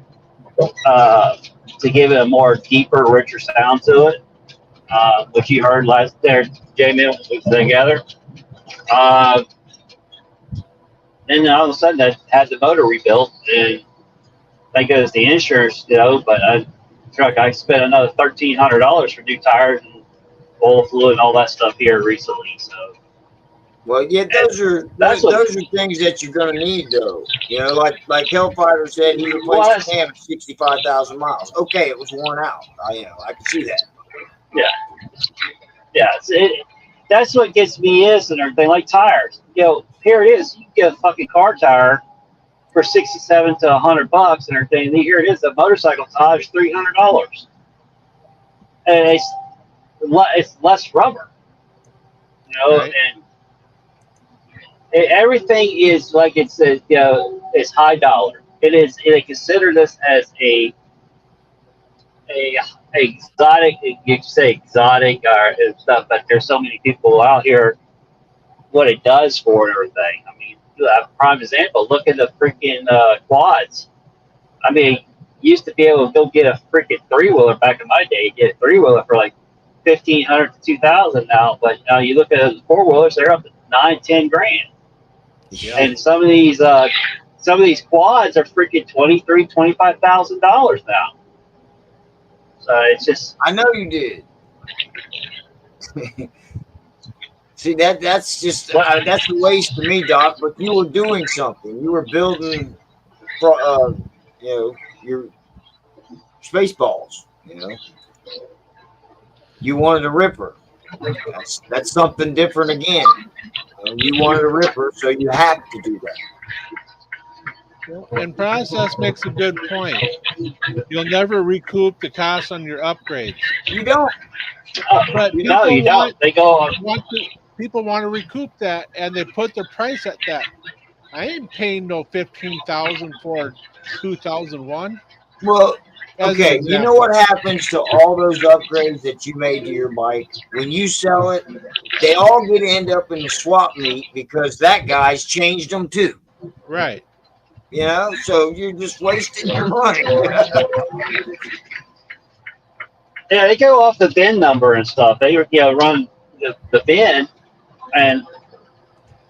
uh, to give it a more deeper, richer sound to it, which you heard last there, J-Man was together. Uh, and then all of a sudden, I had the motor rebuilt, and thank goodness the insurance, but I spent another $1,300 for new tires and oil fluid and all that stuff here recently. So Well, yeah, that's what those are things that you're gonna need, though. Like Hellfighter said, he replaced the was. cam at 65,000 miles. Okay, it was worn out. I can see that. Yeah, yeah. That's what gets me is and everything like tires. Here it is. You can get a fucking car tire for 67 to $100 and everything. And here it is. A motorcycle tire is $300, and it's less rubber. right. And everything is like it's high dollar. It is. They consider this as a exotic. You say exotic or stuff, but there's so many people out here. What it does for it and everything. I mean, prime example. Look at the freaking quads. I mean, you used to be able to go get a freaking three wheeler back in my day. Get a three wheeler for like 1,500 to 2,000 now, but now you look at the four wheelers, they're up to 9, 10 grand. Yeah. And some of these quads are freaking $23,000, $25,000 now. So it's just I know you did. See that's just that's a waste to me, Doc. But you were doing something. You were building, your space balls. You wanted a ripper. That's something different again. You wanted a ripper, so you have to do that. And process makes a good point. You'll never recoup the cost on your upgrades, You don't. but you people don't. They go people want to recoup that, and they put their price at that. I ain't paying no 15,000 for 2001. Well, As an okay. You know example, what happens to all those upgrades that you made to your bike when you sell it? They all get to end up in the swap meet because that guy's changed them too. right? So you're just wasting your money. Yeah, they go off the VIN number and stuff. They run the VIN, and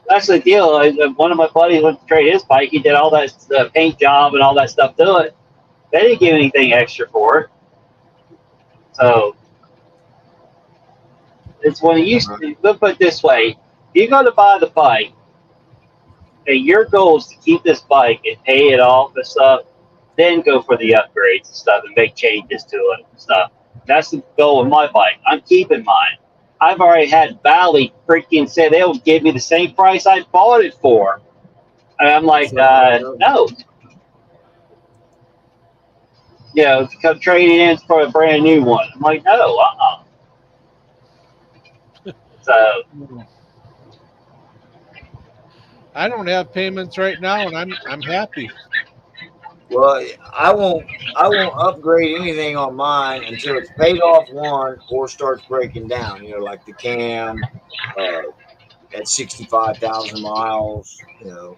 that's the deal. One of my buddies went to trade his bike. He did all that paint job and all that stuff to it. They didn't give anything extra for it. So it's when you look put it this way: you're going to buy the bike, and your goal is to keep this bike and pay it off and stuff. Then go for the upgrades and stuff and make changes to it and stuff. That's the goal with my bike. I'm keeping mine. I've already had Valley freaking say they'll give me the same price I bought it for. And I'm like, no. To come trade it in for a brand new one. I'm like, no, So, I don't have payments right now, and I'm happy. Well, I won't upgrade anything on mine until it's paid off one or starts breaking down. Like the cam, at 65,000 miles. You know,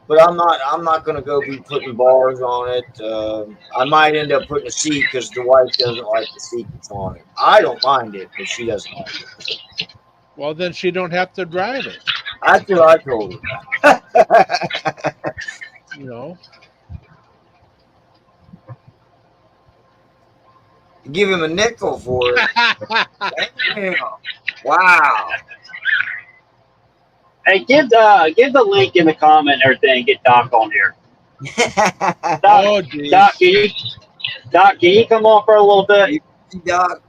but I'm not going to go be putting bars on it. I might end up putting a seat because the wife doesn't like the seat that's on it. I don't mind it, but she doesn't like it. Well, then she don't have to drive it. That's what I told her. You know. Give him a nickel for it. Damn. Wow. Hey, give the link in the comment and everything. Get Doc on here. Doc, Oh, geez. Doc, can you come on for a little bit? Doc.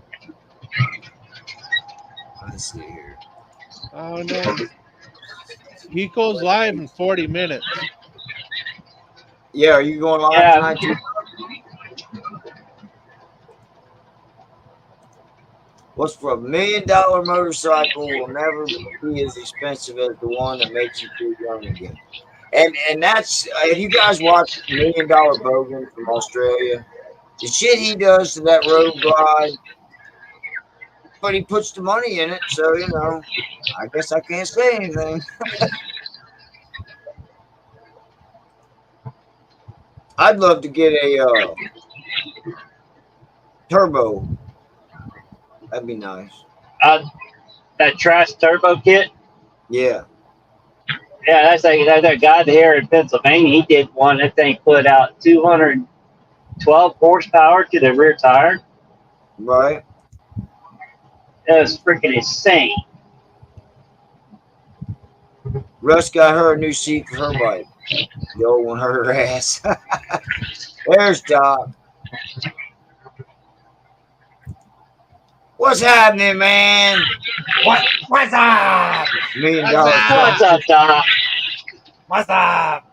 Let's see here. Oh no. He goes live in 40 minutes. Yeah, are you going live Yeah. tonight too? What's for $1 million motorcycle will never be as expensive as the one that makes you feel young again. And that's if you guys watch $1 Million Bogan from Australia, the shit he does to that road glide, but he puts the money in it, so you know, I guess I can't say anything. I'd love to get a turbo. That'd be nice. That trash turbo kit. Yeah. Yeah, that's that guy here in Pennsylvania. He did one. That thing put out 212 horsepower to the rear tire. Right. It was freaking insane. Russ got her a new seat for her bike. The old one hurt her ass. There's Doc. What's happening, man? What's up? $1 million. What's up, Doc? What's up?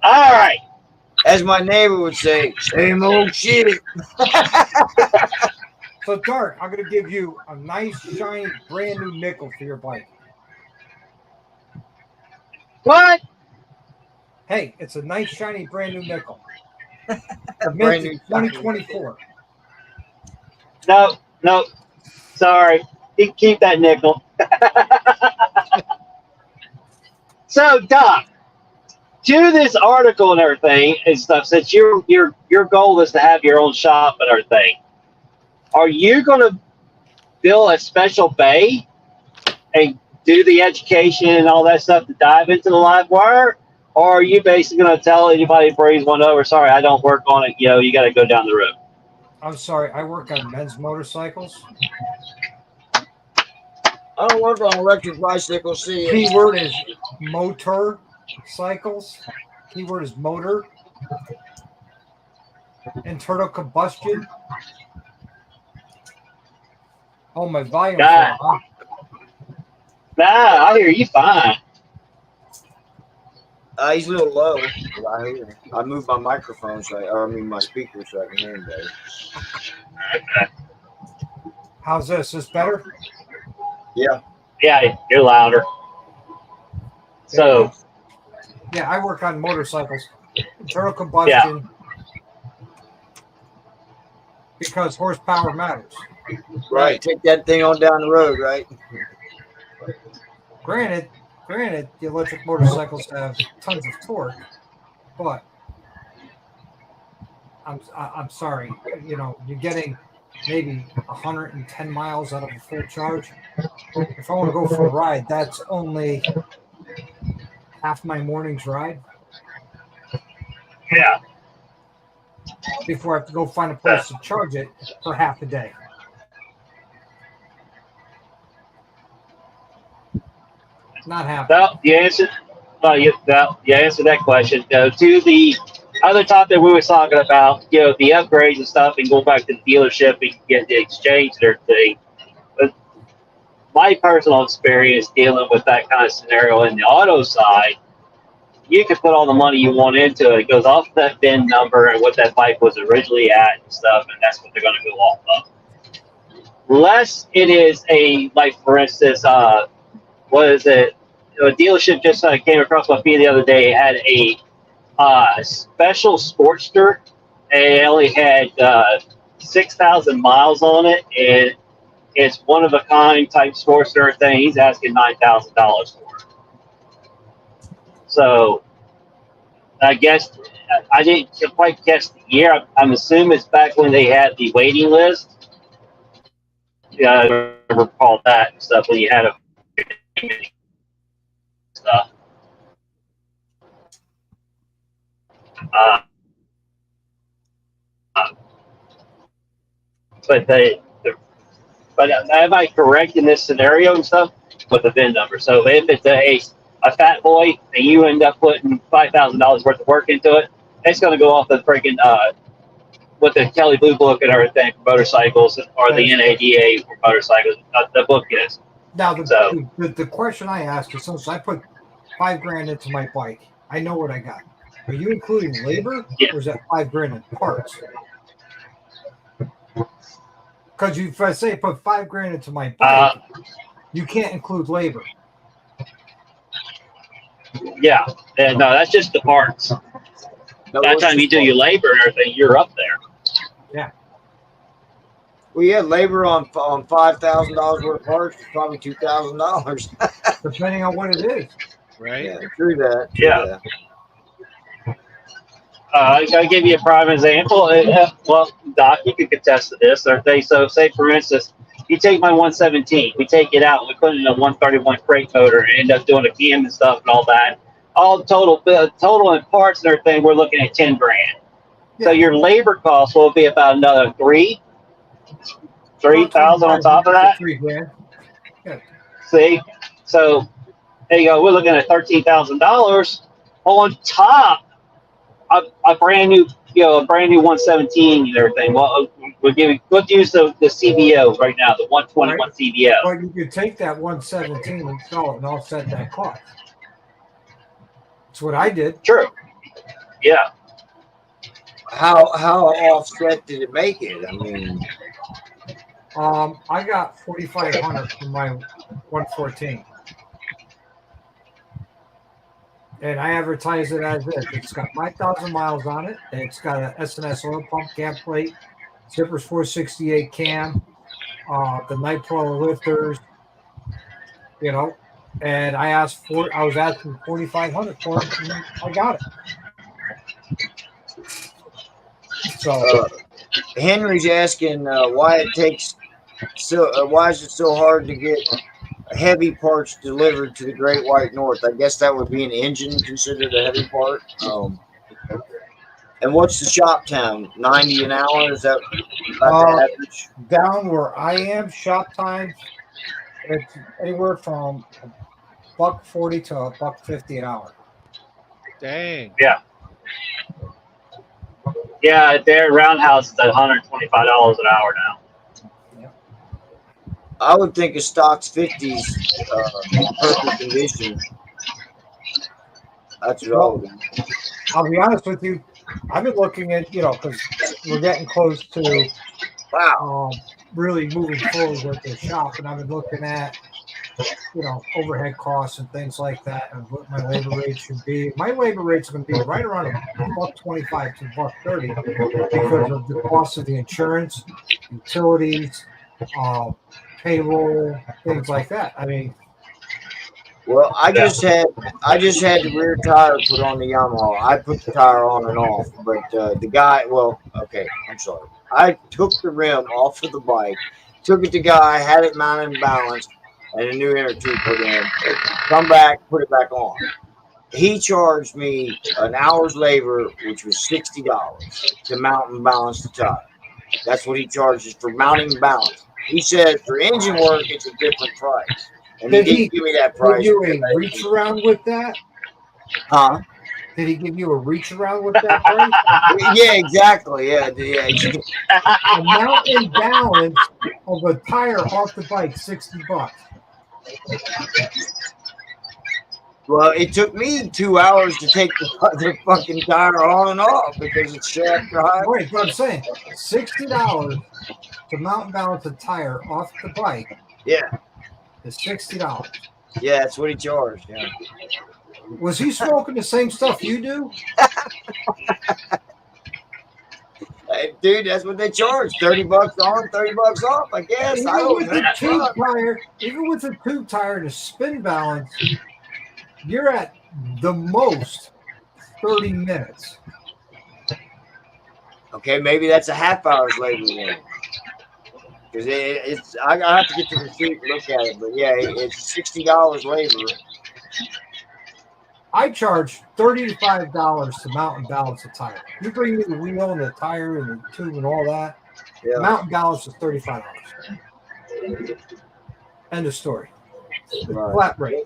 All right. As my neighbor would say, same old shit. So, Dark, I'm going to give you a nice, shiny, brand new nickel for your bike. What? Hey, it's a nice, shiny, brand new nickel. Brand Mint new 2024. No. Sorry. You can keep that nickel. So, Doc, to this article and everything and stuff, since your goal is to have your own shop and everything, are you going to build a special bay and do the education and all that stuff to dive into the live wire? Or are you basically going to tell anybody who brings one over, sorry, I don't work on it, you got to go down the road? I'm sorry, I work on men's motorcycles. I don't work on electric bicycles. See, Keyword is motor cycles. Keyword is motor. Internal combustion. Oh, my volume. God. Huh? Nah, I hear you fine. he's a little low. But I hear him. I moved my microphone, my speaker, so I can hear him better. How's this? Is this better? Yeah. Yeah, you're louder. So, Yeah, I work on motorcycles. Internal combustion. Because horsepower matters. Right. Take that thing on down the road, right? Granted, the electric motorcycles have tons of torque, but I'm sorry, you're getting maybe 110 miles out of a full charge. If I want to go for a ride, that's only half my morning's ride yeah. before I have to go find a place to charge it for half a day. Not happening. Well, you answered that question. To the other topic we were talking about, the upgrades and stuff, and going back to the dealership and get the exchange and everything. But my personal experience dealing with that kind of scenario in the auto side, you can put all the money you want into it. It goes off that VIN number and what that bike was originally at and stuff, and that's what they're going to go off of. Unless it is like for instance, what is it? A dealership just came across my feed the other day. It had a special Sportster, and it only had 6,000 miles on it, and It's one of a kind type Sportster thing. He's asking $9,000 for it. So I guess I didn't quite catch the year. I'm assuming it's back when they had the waiting list. Yeah, I never recall that stuff when you had a stuff. Uh, but but am I correct in this scenario and stuff with the VIN number? So if it's a fat boy and you end up putting $5,000 worth of work into it, it's going to go off the freaking with the Kelly Blue Book and everything for motorcycles, or the NADA for motorcycles. The book is. Now So the question I asked is, since I put $5,000 into my bike, I know what I got. Are you including labor, Yeah. or is that $5,000 in parts? Because if I say put $5,000 into my bike, you can't include labor. yeah, and no, that's just the parts. No, By the time you do your labor and everything, you're up there. Yeah. Well, yeah, labor on $5,000 worth of parts is probably $2,000. Depending on what it is. Right? Yeah, true that. Yeah. I'll give you a prime example. Well, Doc, you can contest to this. So, say for instance, you take my 117, we take it out, and we put it in a 131 crate motor, and end up doing a cam and stuff and all that. All total in parts and everything, we're looking at $10,000. Yeah. So your labor cost will be about another $3,000 on top of that. $3,000. Yeah. See, so there you go. We're looking at $13,000 on top. A brand new 117 and everything. Well, we'll use the CBO right now, the 121 Right. CBO. But you could take that 117 and sell it and offset that cost. That's what I did. True. Yeah. How offset did it make it? I mean, I got 4,500 for my 114. And I advertise it as this. It's got 5,000 miles on it. It's got an S&S oil pump, cam plate, zippers 468 cam, the Nitro lifters, and I was asking 4,500 for it, and I got it. So Henry's asking why is it so hard to get heavy parts delivered to the Great White North? I guess that would be an engine considered a heavy part. And what's the shop time? 90 an hour? Is that about the average? down where I am, shop time, it's anywhere from $140 to $150 an hour. Dang. Yeah, their roundhouse is at $125 an hour now. I would think a Stock's 50s perfect condition. That's what I would do. I'll be honest with you. I've been looking at, because we're getting close to really moving forward with the shop, and I've been looking at, overhead costs and things like that, and what my labor rate should be. My labor rate's going to be right around $125 to $130 because of the cost of the insurance, utilities, payroll, things like that. I mean, well, I just had the rear tire put on the Yamaha. I put the tire on and off, but the guy, I'm sorry. I took the rim off of the bike, took it to guy, had it mounted and balanced, and a new inner tube put in. Come back, put it back on. He charged me an hour's labor, which was $60 to mount and balance the tire. That's what he charges for mounting and balance. He said for engine work, it's a different price. And he didn't give me that price. Did you a reach around with that? Huh? Did he give you a reach around with that price? Yeah, exactly. Yeah. A mount and balance of a tire off the bike, $60. Well, it took me 2 hours to take the fucking tire on and off because it's shaft drive. Right, but I'm saying $60 to mount and balance a tire off the bike. Yeah. Is $60. Yeah, that's what he charged. Yeah. Was he smoking the same stuff you do? Dude, that's what they charge. $30 on, $30 off, I guess. Even I don't with know. a tube tire, even with a tube tire and a spin balance, you're at the most 30 minutes. Okay, maybe that's a half hour's labor then. Because it's I have to get to the receipt and look at it, but yeah, it's $60 labor. I charge $35 to mount and balance a tire. You bring me the wheel and the tire and the tube and all that. Yeah. Mount and balance is $35. End of story. Right. Flat rate.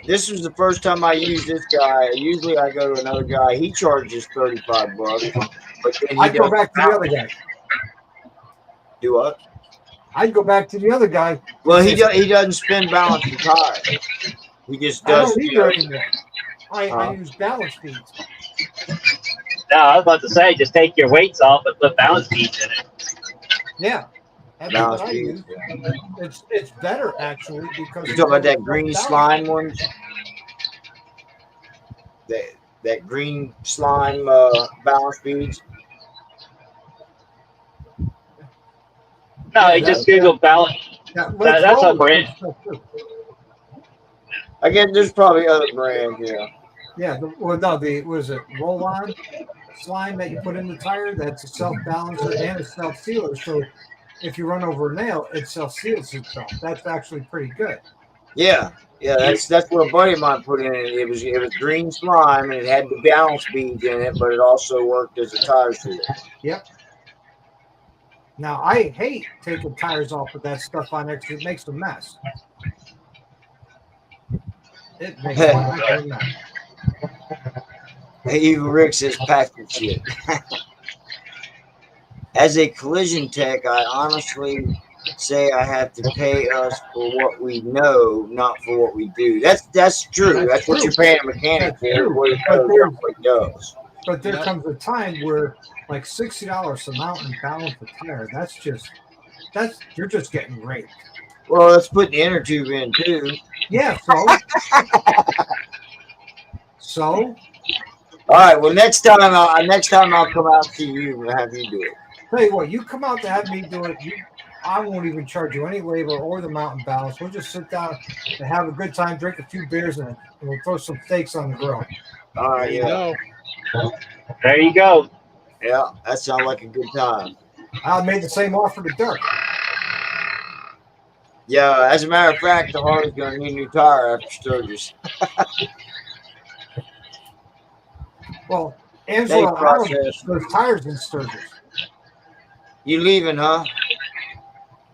This was the first time I used this guy. Usually I go to another guy. He charges $35, but then I'd go back to the other guy. Do what? I'd go back to the other guy. Well, he doesn't spin balance the tire. He just I does. don't either anymore. I use balance beads. No, I was about to say, just take your weights off and put balance beads in it. Yeah. That's Balance what I beads, use. It's better actually because You talking about that green slime one? That green slime balance beads? No, you just Google balance. That's a brand. I guess there's probably other brands, yeah. Yeah, what is it? Roll-on slime that you put in the tire. That's a self-balancer and a self-sealer. So if you run over a nail, it self-seals itself. That's actually pretty good. Yeah, that's what a buddy of mine put in it. It was green slime and it had the balance beads in it, but it also worked as a tire sealer. Yep. Now I hate taking tires off with that stuff on there because it makes a mess. It makes one heck of a mess. Even Rick says package shit. As a collision tech, I honestly say I have to pay us for what we know, not for what we do. That's true. That's what you're paying a mechanic for. What he does. But there comes a time where like $60 to mount and balance the tire. You're just getting raped. Well, let's put the inner tube in too. Yeah. So. All right. Well, next time I'll come out to you and have you do it. Tell you what, you come out to have me do it. I won't even charge you any labor or the mountain balance. We'll just sit down and have a good time, drink a few beers, and we'll throw some steaks on the grill. All right. Yeah. There you go. Yeah, that sounds like a good time. I made the same offer to Dirk. Yeah, as a matter of fact, the Harley's going to need a new tire after Sturgis. Well, Angela, I don't know those tires in Sturgis. You leaving, huh?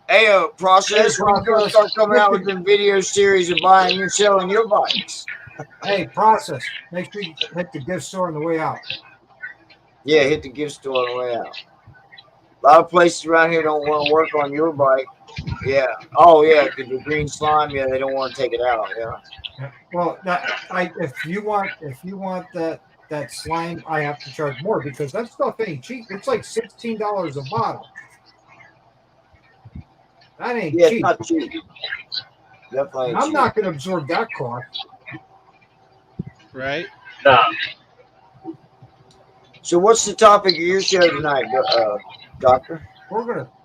Hey, Process, we're going to start coming out with a video series of buying and selling your bikes. Hey, Process, make sure you hit the gift store on the way out. Yeah, hit the gift store on the way out. A lot of places around here don't want to work on your bike. Yeah. Oh, yeah, because the green slime, yeah, they don't want to take it out. Yeah. Well, if you want that slime, I have to charge more because that stuff ain't cheap. It's like $16 a bottle. That ain't cheap. It's not cheap. Definitely ain't I'm cheap. not going to absorb that cost. Right. No. So what's the topic of your show tonight, Doctor?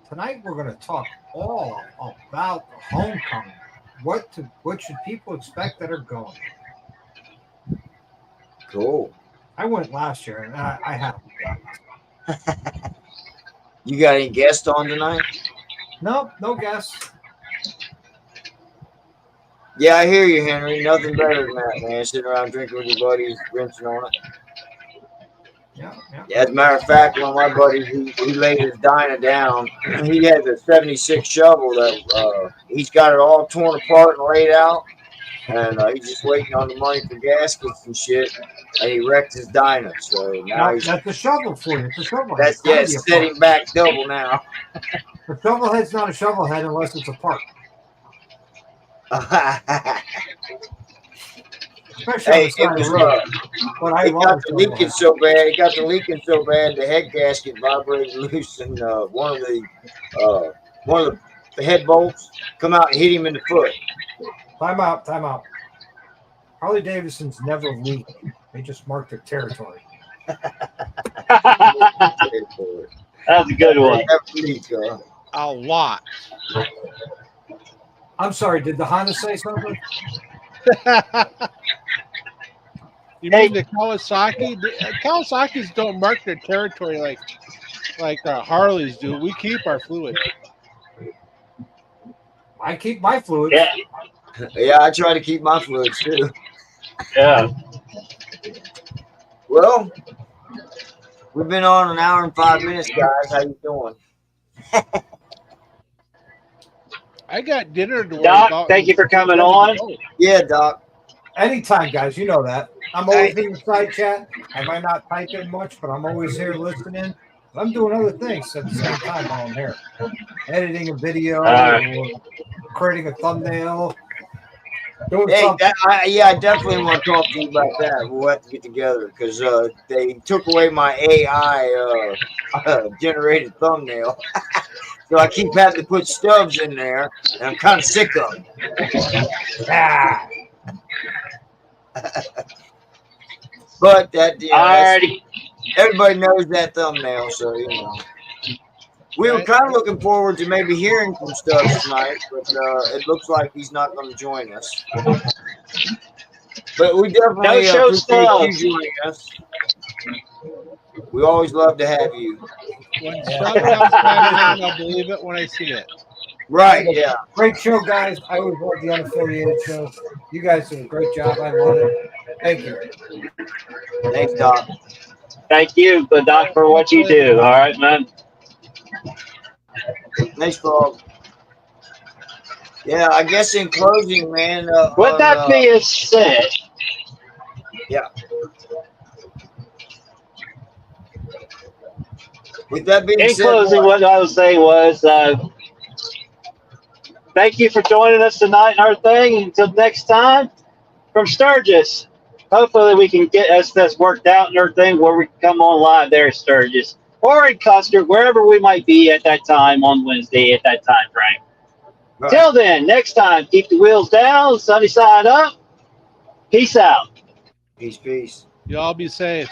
Tonight we're gonna talk all about homecoming. What should people expect that are going? Cool. I went last year and I haven't. You got any guests on tonight? No guests. Yeah, I hear you, Henry. Nothing better than that, man. Sitting around drinking with your buddies, rinsing on it. Yeah. As a matter of fact, one of my buddies, he laid his Dyna down. He has a 76 shovel that he's got it all torn apart and laid out. And he's just waiting on the money for gaskets and shit. And he wrecked his Dyna. So now that's a shovel for you. It's a shovel. That's setting back double now. The shovel head's not a shovel head unless it's a part. Hey, it was it got the leaking so bad. It got the leaking so bad. The head gasket vibrated loose, and one of the head bolts come out and hit him in the foot. Time out. Harley Davidson's never leaked. They just mark their territory. That was a good one. Every week, A lot. I'm sorry. Did the Honda say something? You mean the Kawasaki? Kawasaki's don't mark their territory like Harleys do. We keep our fluid. I keep my fluids. Yeah, yeah, I try to keep my fluids too. yeah. Well, we've been on an hour and 5 minutes, guys. How you doing? I got dinner to worry Doc, about. thank you for coming on. Yeah, Doc. Anytime, guys. You know that. I'm always in the side chat. I might not type in much, but I'm always here listening. I'm doing other things at the same time while I'm here. Editing a video, or creating a thumbnail. Doing Hey, something. I definitely want to talk to you about that. We'll have to get together because they took away my AI generated thumbnail. So I keep having to put stubs in there, and I'm kind of sick of it. Ah. But that, Alrighty. everybody knows that thumbnail, so you know. We were kind of looking forward to maybe hearing from Stubbs tonight, but it looks like he's not going to join us. But we definitely No show appreciate Stubbs. you joining us. We always love to have you. When Stub comes back on, I'll believe it when I see it. Right, yeah. Great show, guys. I always love the unaffiliated shows. You guys do a great job. I love it. Thank you. Thanks, Doc. Thank you, Doc, for what you do. All right, man. Thanks, Frog. Yeah, I guess in closing, man. With that being said, yeah. With that being in said, closing, what I was saying was, thank you for joining us tonight and our thing. Until next time, from Sturgis. Hopefully, we can get us this worked out and everything where we can come on live there at Sturgis or in Custer, wherever we might be at that time on Wednesday at that time frame. right. Till then, next time, keep the wheels down, sunny side up. Peace out. Peace, peace. You all be safe.